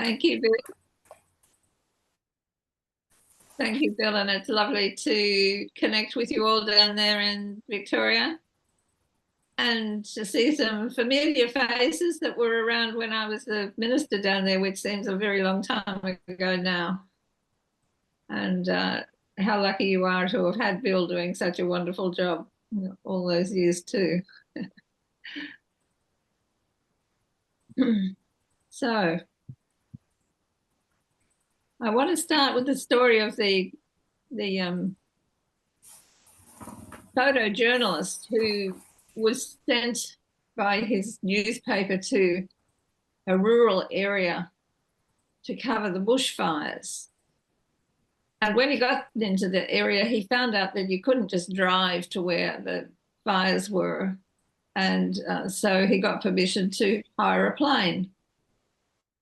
Thank you, Bill. Thank you, Bill. And it's lovely to connect with you all down there in Victoria and to see some familiar faces that were around when I was the minister down there, which seems a very long time ago now. And how lucky you are to have had Bill doing such a wonderful job all those years too. So I want to start with the story of the photojournalist who was sent by his newspaper to a rural area to cover the bushfires. And when he got into the area, he found out that you couldn't just drive to where the fires were. And so he got permission to hire a plane.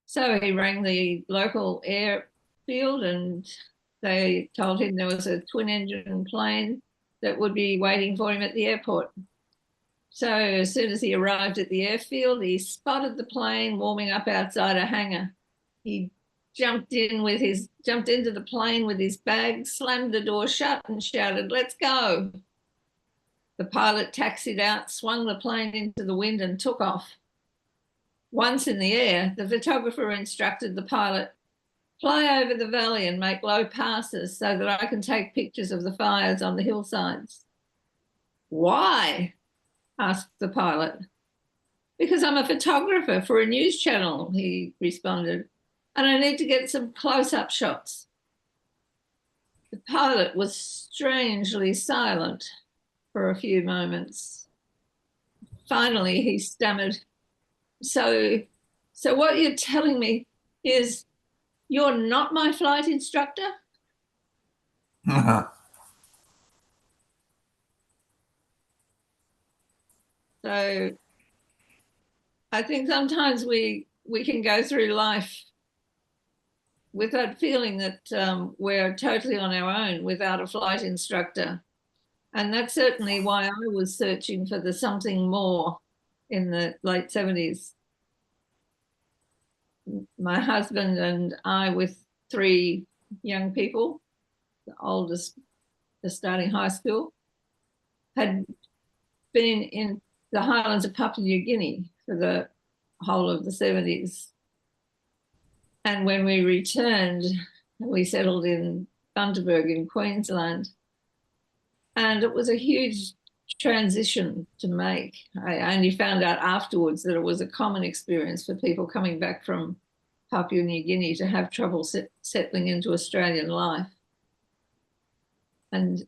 So he rang the local airfield and they told him there was a twin engine plane that would be waiting for him at the airport. So as soon as he arrived at the airfield, he spotted the plane warming up outside a hangar. He jumped into the plane with his bag, slammed the door shut and shouted, "Let's go." The pilot taxied out, swung the plane into the wind and took off. Once in the air, the photographer instructed the pilot, "Fly over the valley and make low passes so that I can take pictures of the fires on the hillsides." "Why?" asked the pilot. "Because I'm a photographer for a news channel," he responded, "and I need to get some close-up shots." The pilot was strangely silent for a few moments. Finally, he stammered, So what you're telling me is you're not my flight instructor?" So I think sometimes we can go through life with that feeling that we're totally on our own without a flight instructor. And that's certainly why I was searching for the something more in the late 70s. My husband and I, with 3 young people, the oldest starting high school, had been in the highlands of Papua New Guinea for the whole of the 70s. And when we returned, we settled in Bundaberg in Queensland. And it was a huge transition to make. I only found out afterwards that it was a common experience for people coming back from Papua New Guinea to have trouble settling into Australian life. And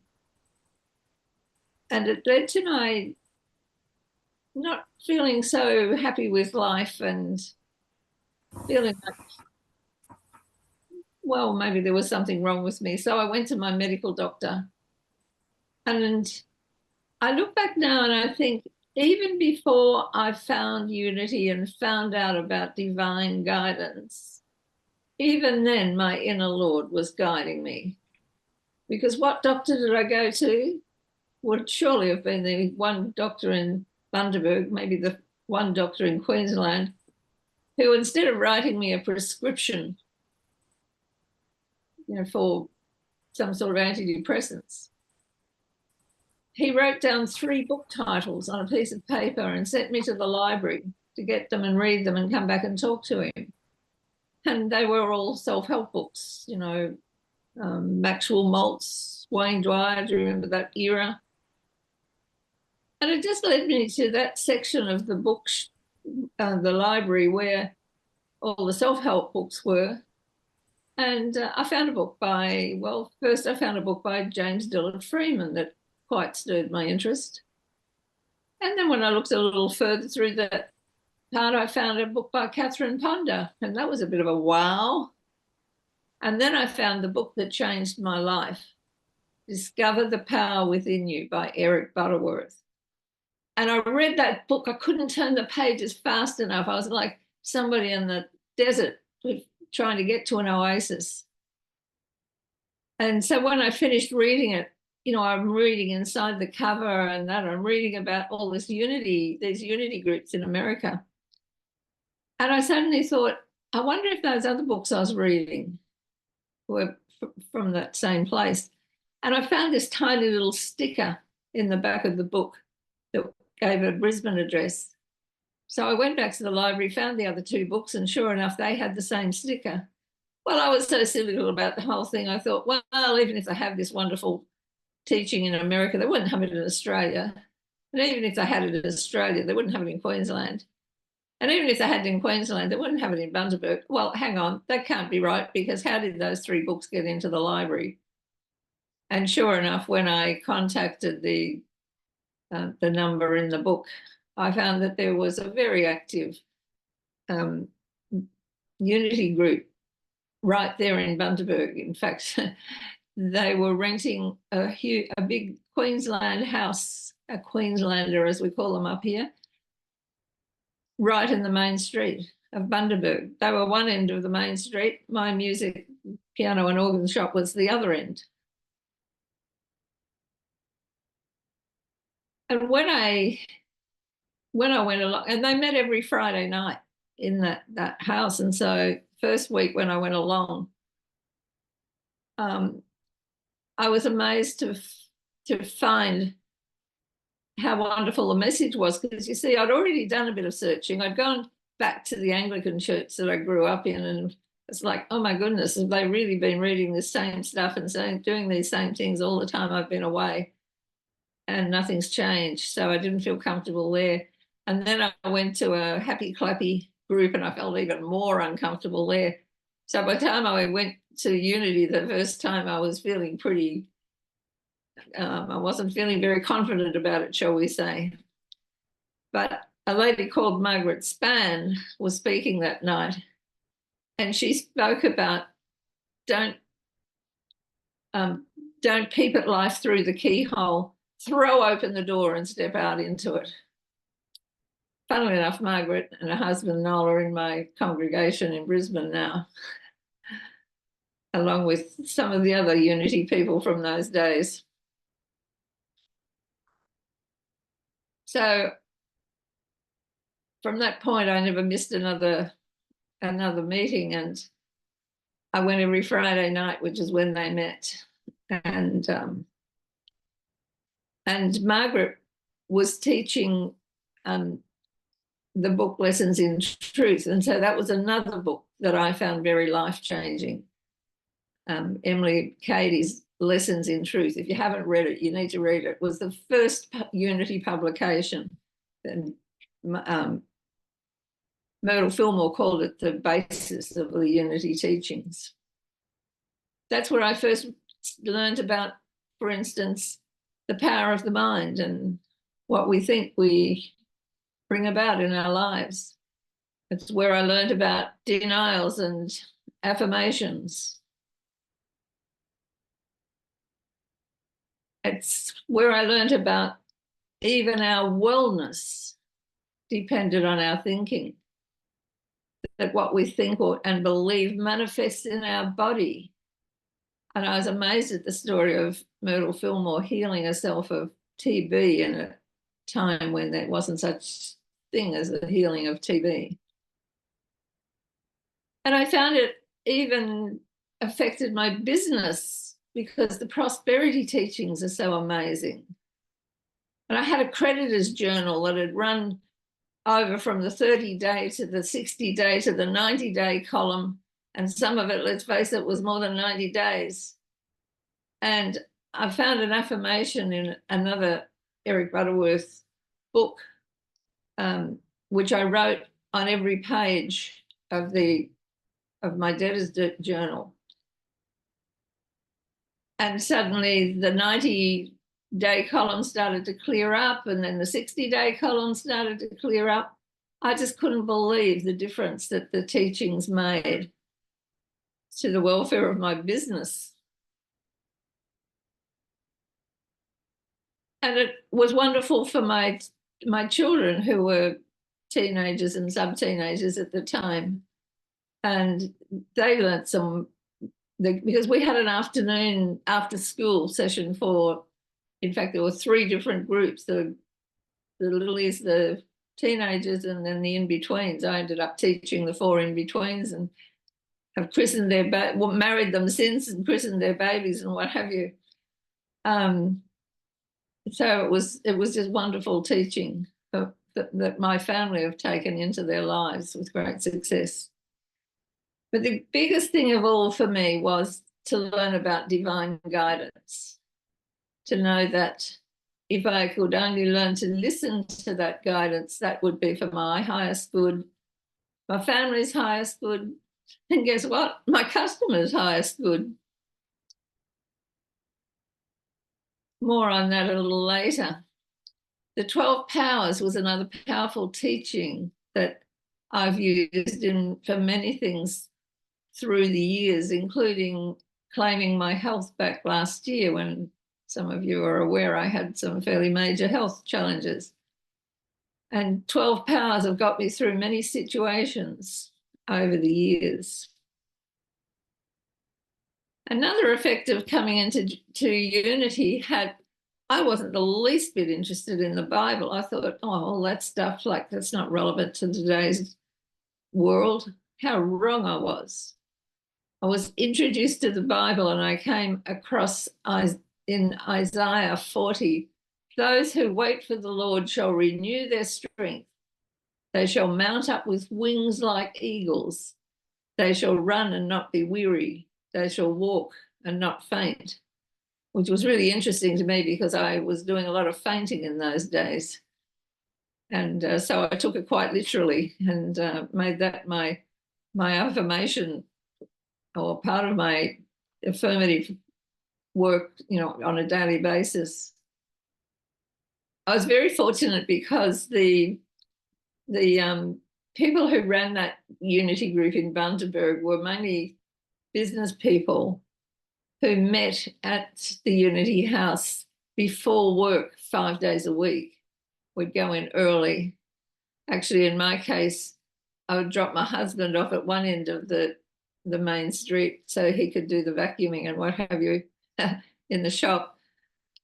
it led to my not feeling so happy with life and feeling like, well, maybe there was something wrong with me. So I went to my medical doctor. And I look back now and I think even before I found unity and found out about divine guidance, even then my inner Lord was guiding me. Because what doctor did I go to? Would surely have been the one doctor in Bundaberg, maybe the one doctor in Queensland, who instead of writing me a prescription, for some sort of antidepressants, he wrote down 3 book titles on a piece of paper and sent me to the library to get them and read them and come back and talk to him. And they were all self-help books, Maxwell Maltz, Wayne Dwyer, do you remember that era? And it just led me to that section of the books, the library where all the self-help books were. And I found a book first I found a book by James Dillard Freeman that quite stirred my interest. And then when I looked a little further through that part, I found a book by Catherine Ponder, and that was a bit of a wow. And then I found the book that changed my life, Discover the Power Within You by Eric Butterworth. And I read that book. I couldn't turn the pages fast enough. I was like somebody in the desert trying to get to an oasis. And so when I finished reading it, I'm reading inside the cover and that I'm reading about all these unity groups in America. And I suddenly thought, I wonder if those other books I was reading were from that same place. And I found this tiny little sticker in the back of the book that gave a Brisbane address. So I went back to the library, found the other two books, and sure enough, they had the same sticker. Well, I was so cynical about the whole thing. I thought, well, even if they have this wonderful teaching in America, they wouldn't have it in Australia. And even if they had it in Australia, they wouldn't have it in Queensland. And even if they had it in Queensland, they wouldn't have it in Bundaberg. Well, hang on, that can't be right, because how did those three books get into the library? And sure enough, when I contacted the number in the book, I found that there was a very active unity group right there in Bundaberg. In fact, they were renting a big Queensland house, a Queenslander as we call them up here, right in the main street of Bundaberg. They were one end of the main street. My music, piano and organ shop was the other end. And when I went along, and they met every Friday night in that house. And so first week when I went along, I was amazed to find how wonderful the message was, because you see, I'd already done a bit of searching. I'd gone back to the Anglican church that I grew up in, and it's like, oh my goodness, have they really been reading the same stuff and doing these same things all the time I've been away? And nothing's changed. So I didn't feel comfortable there. And then I went to a happy clappy group, and I felt even more uncomfortable there. So by the time I went to Unity the first time, I was feeling pretty, I wasn't feeling very confident about it, shall we say. But a lady called Margaret Spann was speaking that night, and she spoke about don't peep at life through the keyhole, throw open the door and step out into it. Funnily enough, Margaret and her husband Noel are in my congregation in Brisbane now, along with some of the other Unity people from those days. So from that point, I never missed another meeting, and I went every Friday night, which is when they met. And Margaret was teaching the book Lessons in Truth. And so that was another book that I found very life-changing. Emily Cady's Lessons in Truth. If you haven't read it, you need to read it. It was the first Unity publication. And Myrtle Fillmore called it the basis of the Unity teachings. That's where I first learned about, for instance, the power of the mind and what we think we bring about in our lives. It's where I learned about denials and affirmations. It's where I learned about even our wellness depended on our thinking, that what we think and believe manifests in our body. And I was amazed at the story of Myrtle Fillmore healing herself of TB in a time when there wasn't such thing as the healing of TB. And I found it even affected my business, because the prosperity teachings are so amazing. And I had a creditor's journal that had run over from the 30-day to the 60-day to the 90-day column. And some of it, let's face it, was more than 90 days. And I found an affirmation in another Eric Butterworth book, which I wrote on every page of my debtor's journal. And suddenly the 90-day column started to clear up, and then the 60-day column started to clear up. I just couldn't believe the difference that the teachings made to the welfare of my business. And it was wonderful for my children, who were teenagers and sub-teenagers at the time. And they learnt because we had an afternoon after school session in fact, there were 3 different groups, the littlies, the teenagers and then the in-betweens. I ended up teaching the 4 in-betweens and have christened their married them since and christened their babies and what have you. So it was just wonderful teaching that my family have taken into their lives with great success. But the biggest thing of all for me was to learn about divine guidance, to know that if I could only learn to listen to that guidance, that would be for my highest good, my family's highest good, and guess what? My customers' highest good. More on that a little later. The 12 Powers was another powerful teaching that I've used for many things through the years, including claiming my health back last year when some of you are aware I had some fairly major health challenges. And 12 Powers have got me through many situations over the years. Another effect of coming into unity I wasn't the least bit interested in the Bible. I thought, oh, all that stuff, that's not relevant to today's world. How wrong I was. I was introduced to the Bible and I came across in Isaiah 40, those who wait for the Lord shall renew their strength. They shall mount up with wings like eagles. They shall run and not be weary. They shall walk and not faint, which was really interesting to me because I was doing a lot of fainting in those days. And so I took it quite literally and made that my affirmation or part of my affirmative work, on a daily basis. I was very fortunate because the people who ran that unity group in Bundaberg were mainly business people who met at the Unity House before work 5 days a week. We'd go in early. Actually, in my case, I would drop my husband off at one end of the main street so he could do the vacuuming and what have you in the shop.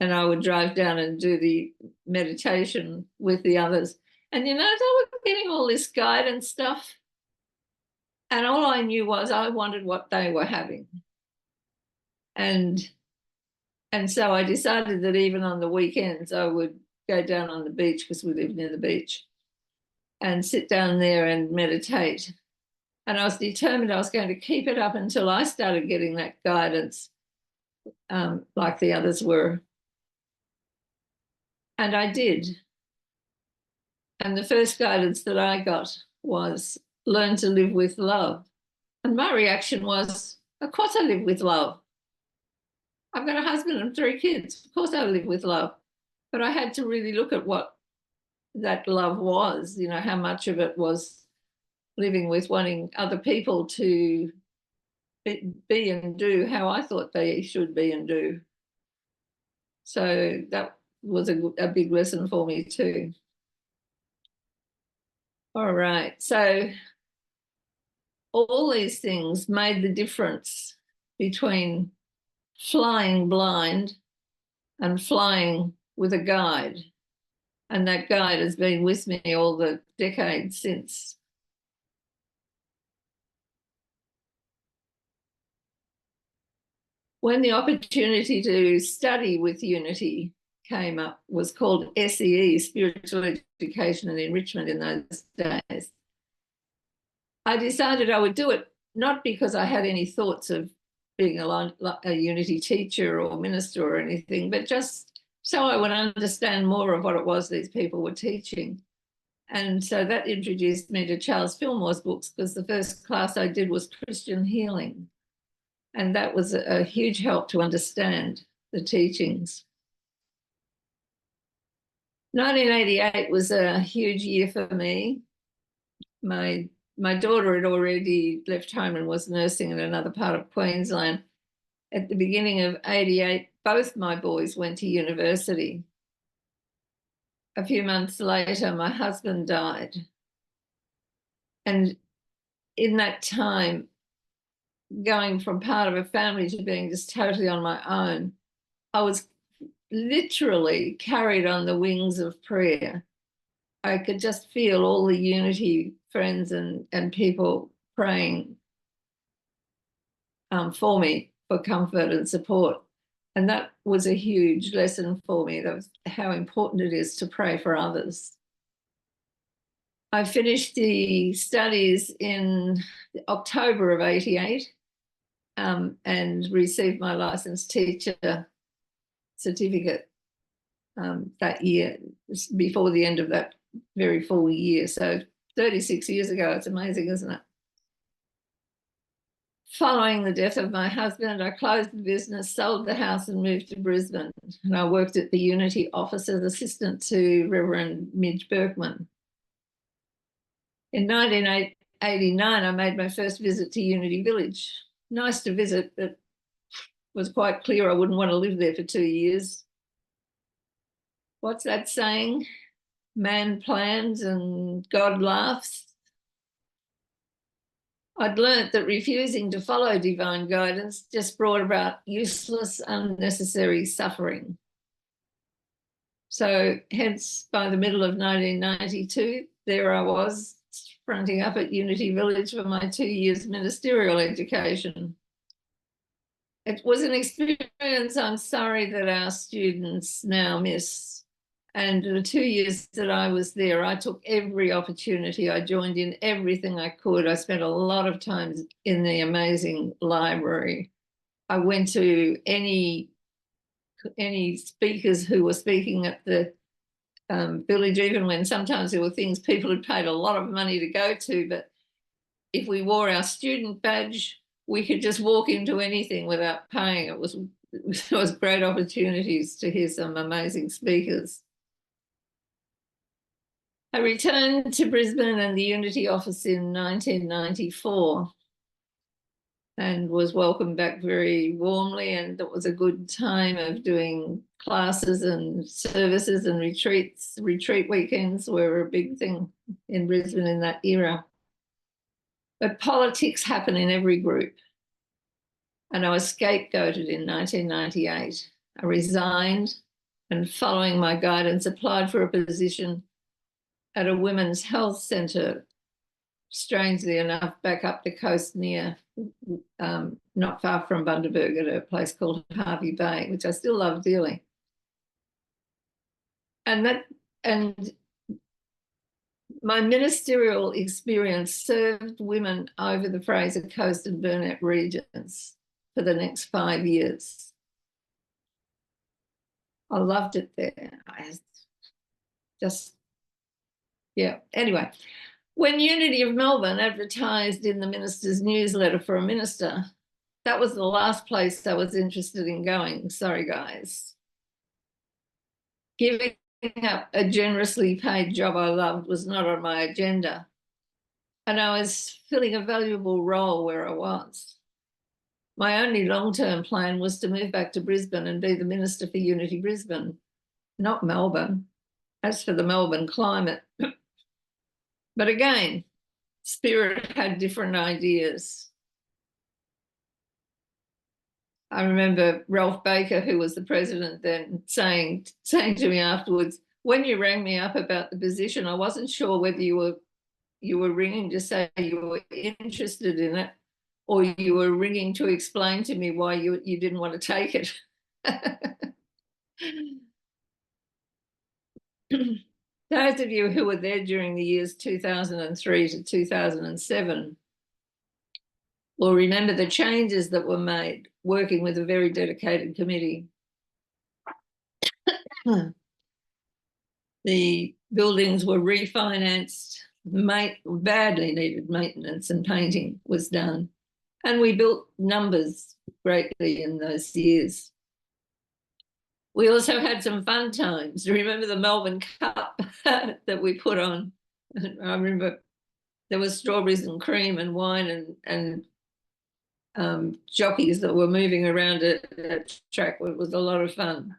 And I would drive down and do the meditation with the others. And, they were getting all this guidance stuff. And all I knew was I wanted what they were having. And so I decided that even on the weekends, I would go down on the beach because we lived near the beach and sit down there and meditate. And I was determined I was going to keep it up until I started getting that guidance like the others were. And I did. And the first guidance that I got was learn to live with love. And my reaction was, of course I live with love. I've got a husband and 3 kids. Of course I live with love. But I had to really look at what that love was, how much of it was living with wanting other people to be and do how I thought they should be and do. So that was a big lesson for me too. All right. So all these things made the difference between flying blind and flying with a guide. And that guide has been with me all the decades since. When the opportunity to study with Unity came up, was called SEE, Spiritual Education and Enrichment in those days, I decided I would do it, not because I had any thoughts of being a Unity teacher or minister or anything, but just so I would understand more of what it was these people were teaching. And so that introduced me to Charles Fillmore's books, because the first class I did was Christian healing. And that was a huge help to understand the teachings. 1988 was a huge year for me. My daughter had already left home and was nursing in another part of Queensland. At the beginning of 88, both my boys went to university. A few months later, my husband died. And in that time, going from part of a family to being just totally on my own, I was literally carried on the wings of prayer. I could just feel all the Unity friends and people praying for me for comfort and support. And that was a huge lesson for me. That was how important it is to pray for others. I finished the studies in October of 88 and received my licensed teacher certificate that year, before the end of that very full year. So 36 years ago. It's amazing, isn't it? Following the death of my husband, I closed the business, sold the house and moved to Brisbane. And I worked at the Unity office as assistant to Reverend Midge Berkman. In 1989, I made my first visit to Unity Village. Nice to visit, but it was quite clear I wouldn't want to live there for 2 years. What's that saying? Man plans and God laughs. I'd learnt that refusing to follow divine guidance just brought about useless, unnecessary suffering. So hence, by the middle of 1992, there I was, fronting up at Unity Village for my 2 years ministerial education. It was an experience I'm sorry that our students now miss. And the 2 years that I was there, I took every opportunity. I joined in everything I could. I spent a lot of time in the amazing library. I went to any speakers who were speaking at the village, even when sometimes there were things people had paid a lot of money to go to. But if we wore our student badge, we could just walk into anything without paying. It was great opportunities to hear some amazing speakers. I returned to Brisbane and the Unity office in 1994 and was welcomed back very warmly, and it was a good time of doing classes and services and retreats. Retreat weekends were a big thing in Brisbane in that era. But politics happen in every group, and I was scapegoated in 1998. I resigned and, following my guidance, applied for a position at a women's health centre, strangely enough, back up the coast near, not far from Bundaberg, at a place called Hervey Bay, which I still love dearly. And my ministerial experience served women over the Fraser Coast and Burnett regions for the next 5 years. I loved it there. Yeah. Anyway, when Unity of Melbourne advertised in the minister's newsletter for a minister, that was the last place I was interested in going. Sorry, guys. Giving up a generously paid job I loved was not on my agenda, and I was filling a valuable role where I was. My only long-term plan was to move back to Brisbane and be the Minister for Unity Brisbane, not Melbourne. As for the Melbourne climate, but again, Spirit had different ideas. I remember Ralph Baker, who was the president then, saying to me afterwards, when you rang me up about the position, I wasn't sure whether you were ringing to say you were interested in it, or you were ringing to explain to me why you didn't want to take it. Those of you who were there during the years 2003 to 2007 will remember the changes that were made working with a very dedicated committee. The buildings were refinanced, badly needed maintenance and painting was done, and we built numbers greatly in those years. We also had some fun times. Remember the Melbourne Cup that we put on? I remember there was strawberries and cream and wine and jockeys that were moving around a track. It was a lot of fun.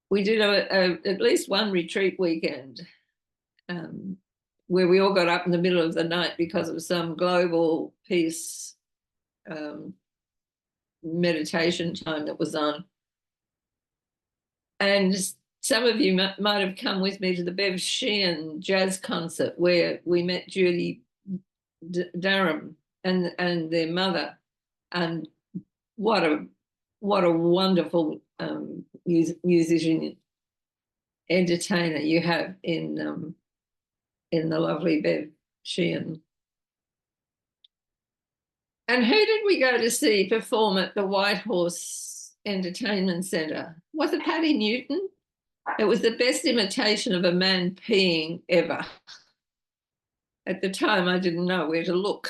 We did at least one retreat weekend where we all got up in the middle of the night because of some global peace meditation time that was on. And Some of you might have come with me to the Bev Sheehan jazz concert where we met Judy Durham and their mother, and what a wonderful musician entertainer you have in the lovely Bev Sheehan. And who did we go to see perform at the White Horse Entertainment Centre? Was it Patty Newton? It was the best imitation of a man peeing ever. At the time, I didn't know where to look.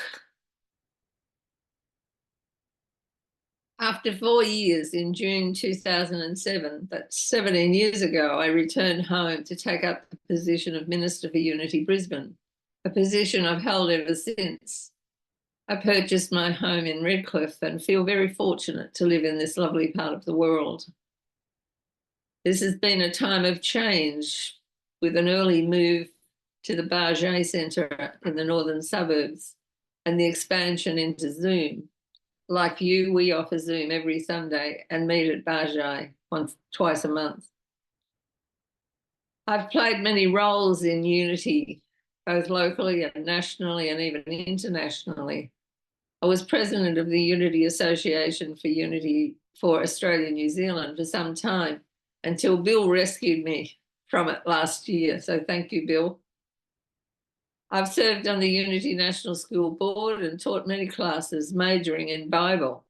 After 4 years, in June 2007, that's 17 years ago, I returned home to take up the position of Minister for Unity Brisbane, a position I've held ever since. I purchased my home in Redcliffe and feel very fortunate to live in this lovely part of the world. This has been a time of change, with an early move to the Barget Centre in the northern suburbs and the expansion into Zoom. Like you, we offer Zoom every Sunday and meet at Barget twice a month. I've played many roles in Unity, both locally and nationally and even internationally. I was president of the Unity Association for Unity for Australia and New Zealand for some time, until Bill rescued me from it last year. So thank you, Bill. I've served on the Unity National School Board and taught many classes majoring in Bible.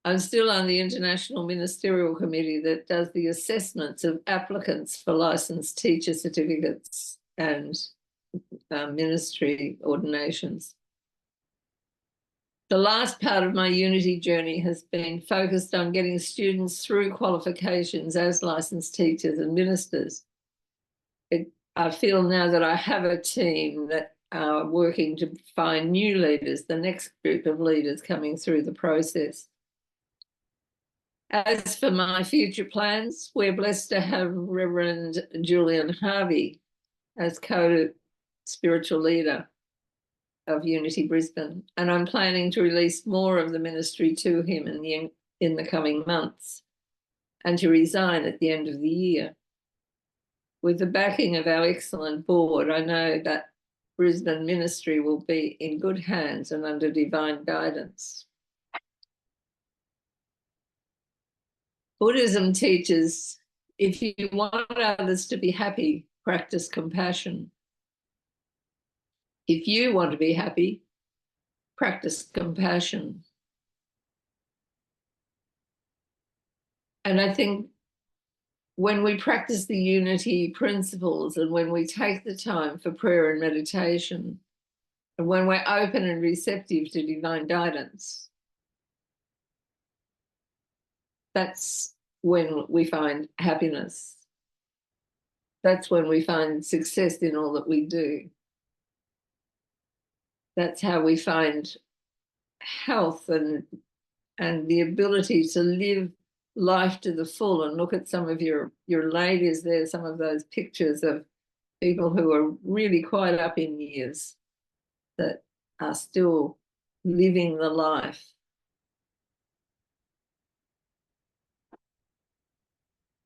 I'm still on the International Ministerial Committee that does the assessments of applicants for licensed teacher certificates and ministry ordinations. The last part of my Unity journey has been focused on getting students through qualifications as licensed teachers and ministers. I feel now that I have a team that are working to find new leaders, the next group of leaders coming through the process. As for my future plans, we're blessed to have Reverend Julian Harvey as co-spiritual leader of Unity Brisbane, and I'm planning to release more of the ministry to him in the coming months, and to resign at the end of the year. With the backing of our excellent board, I know that Brisbane ministry will be in good hands and under divine guidance. Buddhism teaches, if you want others to be happy, practice compassion. If you want to be happy, practice compassion. And I think when we practice the unity principles, and when we take the time for prayer and meditation, and when we're open and receptive to divine guidance, that's when we find happiness. That's when we find success in all that we do. That's how we find health and the ability to live life to the full. And look at some of your ladies there, some of those pictures of people who are really quite up in years that are still living the life.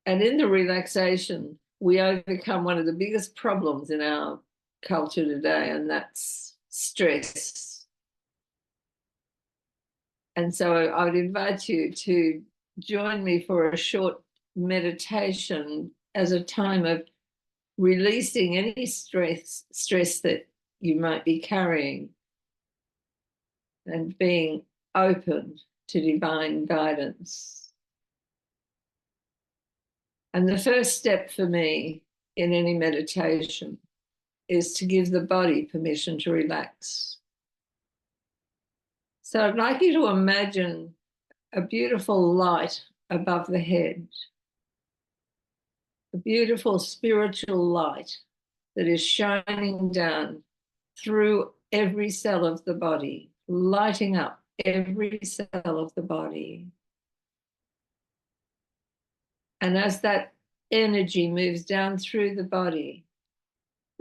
And in the relaxation, we overcome one of the biggest problems in our culture today, and that's stress. And so I would invite you to join me for a short meditation as a time of releasing any stress that you might be carrying, and being open to divine guidance. And the first step for me in any meditation is to give the body permission to relax. So I'd like you to imagine a beautiful light above the head, a beautiful spiritual light that is shining down through every cell of the body, lighting up every cell of the body. And as that energy moves down through the body,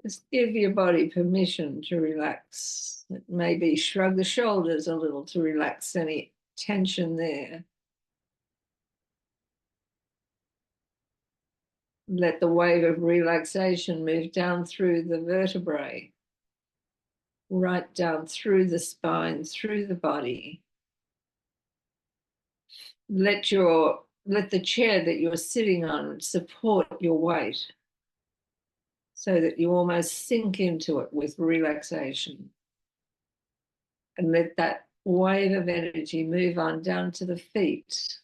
just give your body permission to relax. Maybe shrug the shoulders a little to relax any tension there. Let the wave of relaxation move down through the vertebrae, right down through the spine, through the body. Let the chair that you're sitting on support your weight so that you almost sink into it with relaxation. And let that wave of energy move on down to the feet.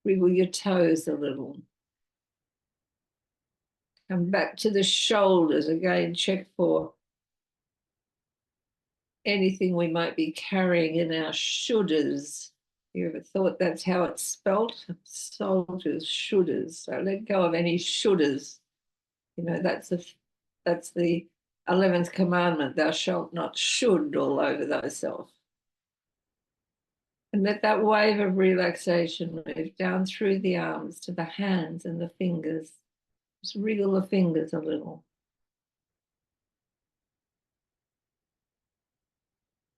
Wiggle your toes a little. Come back to the shoulders again. Check for anything we might be carrying in our shoulders. You ever thought that's how it's spelt? Soldiers, shoulders. So let go of any shoulders. You know, that's the 11th commandment. Thou shalt not should all over thyself. And let that wave of relaxation move down through the arms to the hands and the fingers. Just wriggle the fingers a little.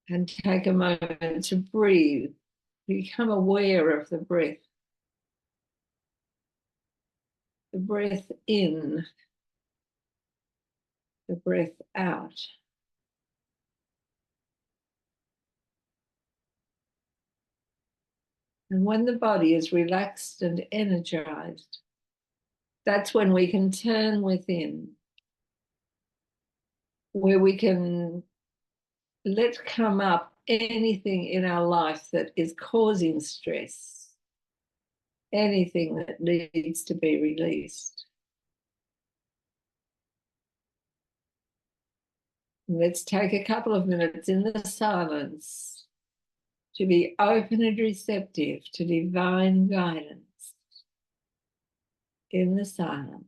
And take a moment to breathe. Become aware of the breath. The breath in, the breath out. And when the body is relaxed and energized, that's when we can turn within, where we can let come up anything in our life that is causing stress, anything that needs to be released. Let's take a couple of minutes in the silence to be open and receptive to divine guidance in the silence.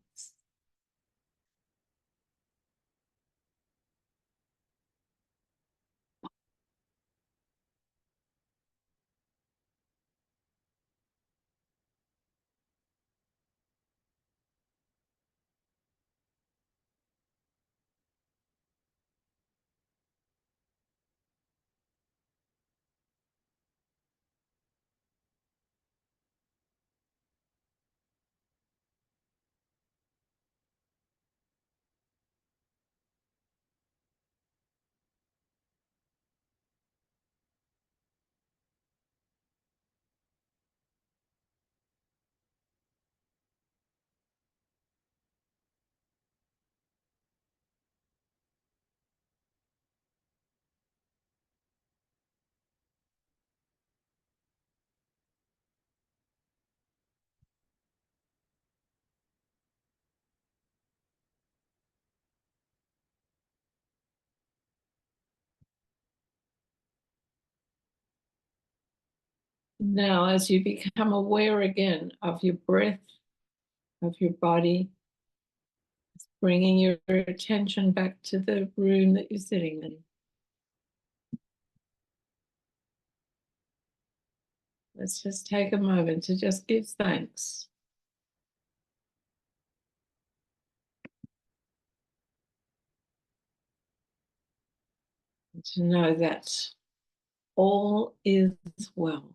Now, as you become aware again of your breath, of your body, bringing your attention back to the room that you're sitting in. Let's just take a moment to just give thanks. And to know that all is well.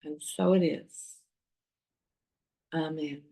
And so it is. Amen.